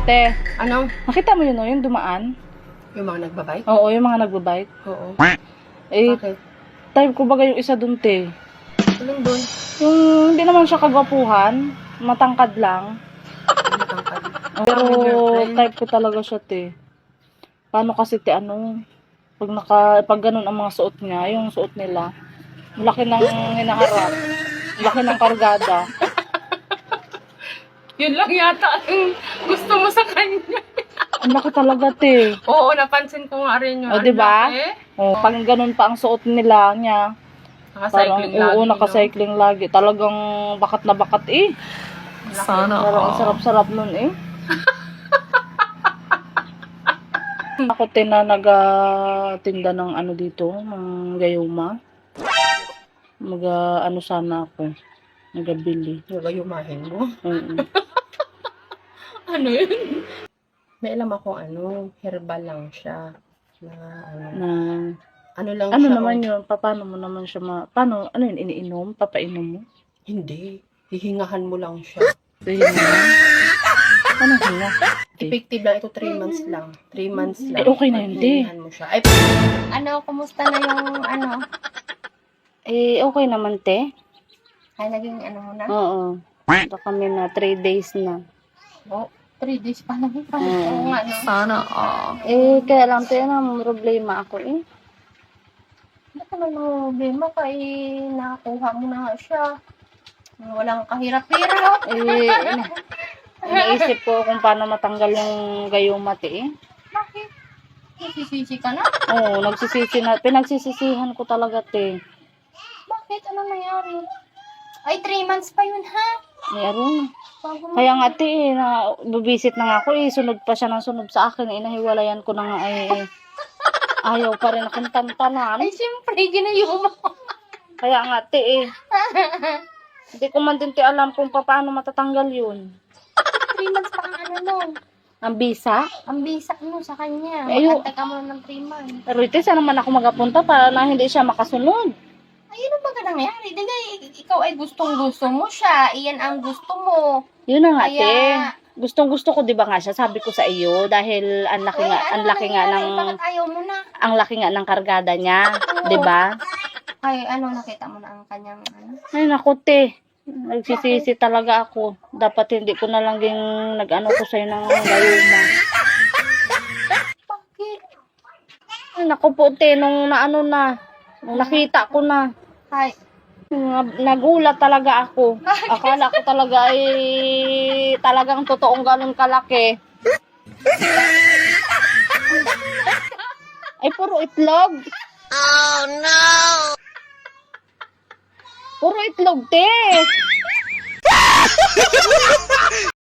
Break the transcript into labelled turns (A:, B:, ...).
A: Te,
B: Ano?
A: nakita mo yun o, yung dumaan?
B: Yung mga nagbabike?
A: Oo, yung mga nagbabike.
B: Oo.
A: Eh,
B: Bakit?
A: type ko baga yung isa dun, te.
B: Alin doon?
A: Yung hindi naman siya kagwapuhan, matangkad lang.
B: Matangkad.
A: Pero
B: With your friend?
A: type ko talaga siya, te. Paano kasi, te, pag ganun ang mga suot niya, yung suot nila, laki ng hinaharap, laki ng kargada.
B: Yun lang yata ang gusto mo sa kanya.
A: Ang laki talaga, te.
B: Oo, napansin ko nga rin yun.
A: O, diba? O, pag ganun pa ang suot nila niya, parang,
B: Naka-cycling lagi,
A: oo, naka-cycling lagi. Talagang bakat na bakat, eh.
B: Sana
A: Parang ang sarap-sarap nun, eh. Ako, te, na nag-tinda ng ano dito, ng gayuma. Ano sana ako. Nagabili.
B: Nagayumahin mo.
A: Oo.
B: Ano yun? May alam ako herbal lang siya. Na
A: Na,
B: ano lang
A: ano
B: siya.
A: naman yun? Paano mo naman siya paano, ano yun, iniinom? Papainom mo?
B: Hindi. Hihingahan mo lang siya.
A: Sige naman. Ano hinga?
B: Effective lang ito, 3 months lang. 3 months lang.
A: Eh, okay na yun, te.
B: Hihingahan mo siya. Ay, kumusta na yung
A: Eh, okay naman, te.
B: Ay, naging mo na?
A: Oo. Ito kami na 3 days na.
B: Oh, 3 days pa lang.
A: Oo
B: nga, no? Sana,
A: Eh, kaya lang, te, problema ako, eh.
B: Ba't naman ang problema kay nakakuha mo na nga siya? Walang kahirap-hirap.
A: Iniisip ko kung paano matanggal yung gayuma, te, eh.
B: Bakit? Nagsisisi ka na?
A: Oo, pinagsisisihan ko talaga, te.
B: Bakit? Ano nangyari? Ay, 3 months pa yun, ha?
A: Meron.
B: Bago
A: Kaya nga, te, bubisit na nga ako, eh. Sunod pa siya ng sunod sa akin, eh. Nahiwalayan ko na nga, eh. Ayaw pa rin akong tantanan.
B: Ay, siyempre, ginayuma ko.
A: Kaya nga, te, eh. Hindi ko man din, te, alam kung paano matatanggal yun.
B: 3 months pa ang nun.
A: Ang bisa.
B: Ang bisa mo sa kanya.
A: Eh,
B: Mag-antay ka muna ng 3 months.
A: Pero ito, saan naman ako magapunta para na hindi siya makasunod?
B: Ay, ano ba ka nangyari? Digay, ikaw ay gustong-gusto mo siya. Iyan ang gusto mo.
A: Yun na nga,
B: Kaya-
A: te. Gustong-gusto ko, 'di ba nga siya? Sabi ko sa iyo dahil ang laki nga, ang laki nga ng
B: Bakit ayaw mo na?
A: ang laki nga ng kargada niya, 'di ba?
B: Ay, nakita mo na ang kanyang
A: Ay naku, te. Nagsisisi talaga ako. Dapat hindi ko na lang din nag-ano ko sa'yo ng gayuma.
B: Bakit?
A: Ay naku po, te, nung nakita ko na,
B: Ay,
A: nagulat talaga ako. Akala ko talaga ay talagang totoong ganun kalaki. Ay, puro itlog. Oh, no! Puro itlog, te.